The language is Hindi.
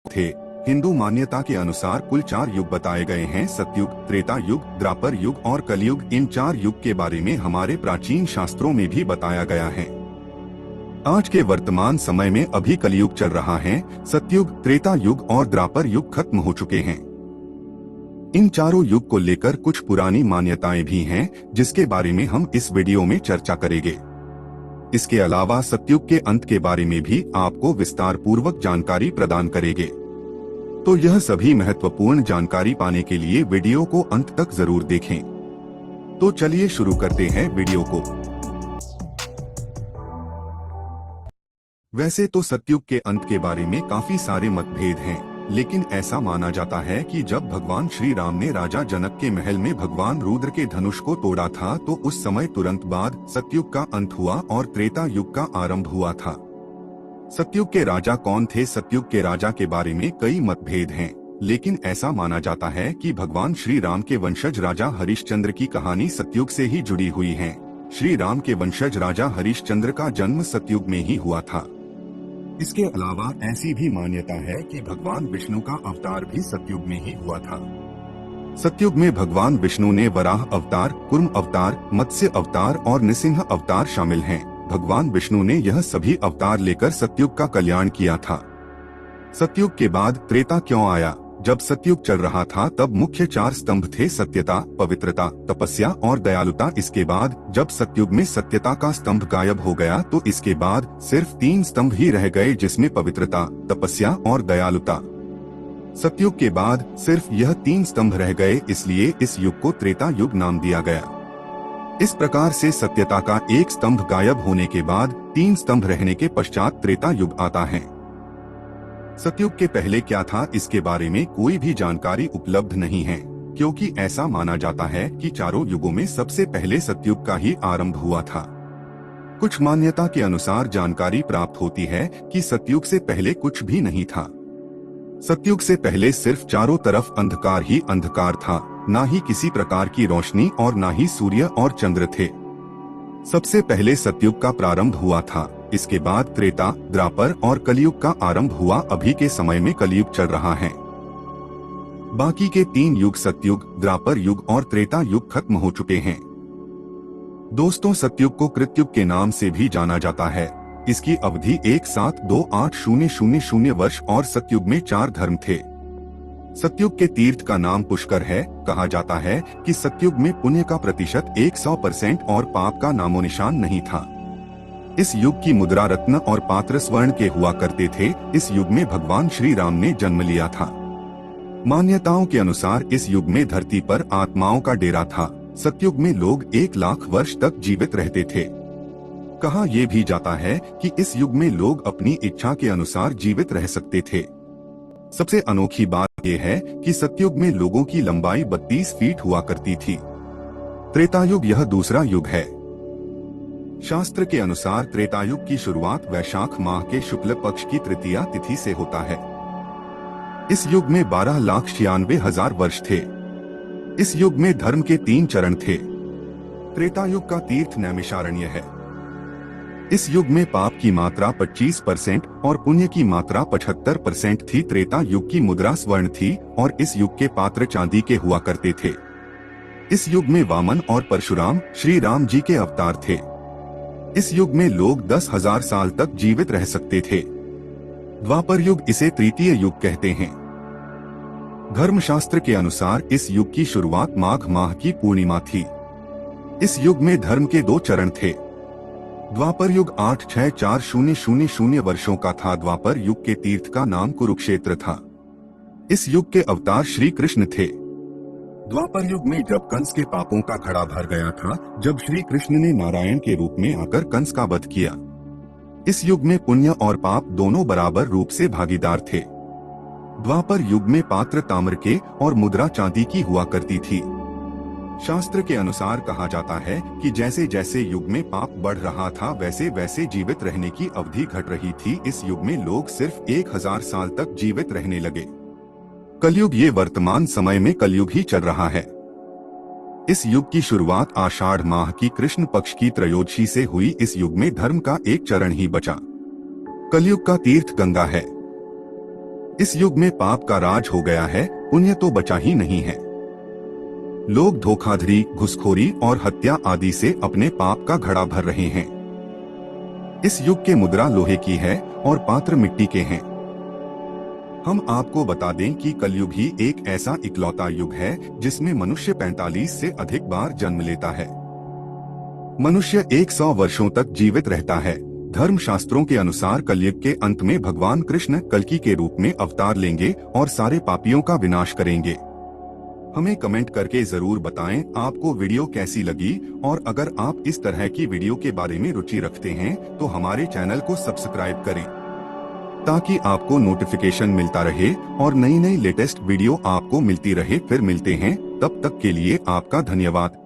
थे। हिंदू मान्यता के अनुसार कुल 4 युग बताए गए हैं: सतयुग, त्रेता युग, द्वापर युग और कलयुग। इन 4 युग के बारे में हमारे प्राचीन शास्त्रों में भी बताया गया है। आज के वर्तमान समय में अभी कलयुग चल रहा है। सतयुग, त्रेता युग और द्वापर युग खत्म हो चुके हैं। इन चारों युग को लेकर कुछ पुरानी मान्यताएं भी हैं, जिसके बारे में हम इस वीडियो में चर्चा करेंगे। इसके अलावा सतयुग के अंत के बारे में भी आपको विस्तार पूर्वक जानकारी प्रदान करेंगे। तो यह सभी महत्वपूर्ण जानकारी पाने के लिए वीडियो को अंत तक जरूर देखें। तो चलिए शुरू करते हैं वीडियो को। वैसे तो सतयुग के अंत के बारे में काफी सारे मतभेद हैं, लेकिन ऐसा माना जाता है कि जब भगवान श्री राम ने राजा जनक के महल में भगवान रुद्र के धनुष को तोड़ा था, तो उस समय तुरंत बाद सतयुग का अंत हुआ और त्रेता युग का आरंभ हुआ था। सतयुग के राजा कौन थे? सतयुग के राजा के बारे में कई मतभेद हैं, लेकिन ऐसा माना जाता है कि भगवान श्री राम के वंशज राजा हरिश्चंद्र की कहानी सतयुग से ही जुड़ी हुई है। श्री राम के वंशज राजा हरिश्चंद्र का जन्म सतयुग में ही हुआ था। इसके अलावा ऐसी भी मान्यता है कि भगवान विष्णु का अवतार भी सतयुग में ही हुआ था। सतयुग में भगवान विष्णु ने वराह अवतार, कूर्म अवतार, मत्स्य अवतार और नृसिंह अवतार शामिल हैं। भगवान विष्णु ने यह सभी अवतार लेकर सतयुग का कल्याण किया था। सतयुग के बाद त्रेता क्यों आया? जब सतयुग चल रहा था तब मुख्य 4 स्तंभ थे: सत्यता, पवित्रता, तपस्या और दयालुता। इसके बाद जब सतयुग में सत्यता का स्तंभ गायब हो गया तो इसके बाद सिर्फ 3 स्तंभ ही रह गए, जिसमें पवित्रता, तपस्या और दयालुता। सतयुग के बाद सिर्फ यह 3 स्तंभ रह गए, इसलिए इस युग को त्रेता युग नाम दिया गया। इस प्रकार से सत्यता का एक स्तंभ गायब होने के बाद 3 स्तंभ रहने के पश्चात त्रेता युग आता है। सतयुग के पहले क्या था, इसके बारे में कोई भी जानकारी उपलब्ध नहीं है, क्योंकि ऐसा माना जाता है कि चारों युगों में सबसे पहले सतयुग का ही आरंभ हुआ था। कुछ मान्यता के अनुसार जानकारी प्राप्त होती है कि सतयुग से पहले कुछ भी नहीं था। सतयुग से पहले सिर्फ चारों तरफ अंधकार ही अंधकार था, ना ही किसी प्रकार की रोशनी और ना ही सूर्य और चंद्र थे। सबसे पहले सतयुग का प्रारंभ हुआ था। इसके बाद त्रेता, द्वापर और कलयुग का आरंभ हुआ। अभी के समय में कलयुग चल रहा है। बाकी के 3 युग सतयुग, द्वापर युग और त्रेता युग खत्म हो चुके हैं। दोस्तों, सतयुग को कृतयुग के नाम से भी जाना जाता है। इसकी अवधि 172800 वर्ष और सतयुग में 4 धर्म थे। सतयुग के तीर्थ का नाम पुष्कर है। कहा जाता है कि सतयुग में पुण्य का प्रतिशत 100% और पाप का नामो निशान नहीं था। इस युग की मुद्रा रत्न और पात्र स्वर्ण के हुआ करते थे। इस युग में भगवान श्री राम ने जन्म लिया था। मान्यताओं के अनुसार इस युग में धरती पर आत्माओं का डेरा था। सतयुग में लोग 1 लाख वर्ष तक जीवित रहते थे। कहा यह भी जाता है कि इस युग में लोग अपनी इच्छा के अनुसार जीवित रह सकते थे। सबसे अनोखी बात यह है कि सतयुग में लोगों की लंबाई 32 फीट हुआ करती थी। त्रेतायुग यह दूसरा युग है। शास्त्र के अनुसार त्रेतायुग की शुरुआत वैशाख माह के शुक्ल पक्ष की तृतीया तिथि से होता है। इस युग में 12,96,000 वर्ष थे। इस युग में धर्म के 3 चरण थे। त्रेतायुग का तीर्थ नैमिषारण्य है। इस युग में पाप की मात्रा 25% और पुण्य की मात्रा 75% थी। त्रेता युग की मुद्रा स्वर्ण थी और इस युग के पात्र चांदी के हुआ करते थे। इस युग में वामन और परशुराम श्री राम जी के अवतार थे। इस युग में लोग 10,000 साल तक जीवित रह सकते थे। द्वापर युग इसे तृतीय युग कहते हैं। धर्मशास्त्र के अनुसार इस युग की शुरुआत माघ माह की पूर्णिमा थी। इस युग में धर्म के 2 चरण थे। द्वापर युग 864,000 वर्षों का था। द्वापर युग के तीर्थ का नाम कुरुक्षेत्र था। इस युग के अवतार श्री कृष्ण थे। द्वापर युग में जब कंस के पापों का घड़ा भर गया था, जब श्री कृष्ण ने नारायण के रूप में आकर कंस का वध किया। इस युग में पुण्य और पाप दोनों बराबर रूप से भागीदार थे। द्वापर युग में पात्र ताम्र के और मुद्रा चांदी की हुआ करती थी। शास्त्र के अनुसार कहा जाता है कि जैसे जैसे युग में पाप बढ़ रहा था, वैसे वैसे जीवित रहने की अवधि घट रही थी। इस युग में लोग सिर्फ 1000 साल तक जीवित रहने लगे। कलयुग ये वर्तमान समय में कलयुग ही चल रहा है। इस युग की शुरुआत आषाढ़ माह की कृष्ण पक्ष की त्रयोदशी से हुई। इस युग में धर्म का एक चरण ही बचा। कलयुग का तीर्थ गंगा है। इस युग में पाप का राज हो गया है, पुण्य तो बचा ही नहीं है। लोग धोखाधड़ी, घुसखोरी और हत्या आदि से अपने पाप का घड़ा भर रहे हैं। इस युग के मुद्रा लोहे की है और पात्र मिट्टी के हैं। हम आपको बता दें कि कलयुग ही एक ऐसा इकलौता युग है जिसमें मनुष्य 45 से अधिक बार जन्म लेता है। मनुष्य 100 वर्षों तक जीवित रहता है। धर्म शास्त्रों के अनुसार कलयुग के अंत में भगवान कृष्ण कल्कि के रूप में अवतार लेंगे और सारे पापियों का विनाश करेंगे। हमें कमेंट करके जरूर बताएं आपको वीडियो कैसी लगी, और अगर आप इस तरह की वीडियो के बारे में रुचि रखते हैं तो हमारे चैनल को सब्सक्राइब करें ताकि आपको नोटिफिकेशन मिलता रहे और नई नई लेटेस्ट वीडियो आपको मिलती रहे। फिर मिलते हैं, तब तक के लिए आपका धन्यवाद।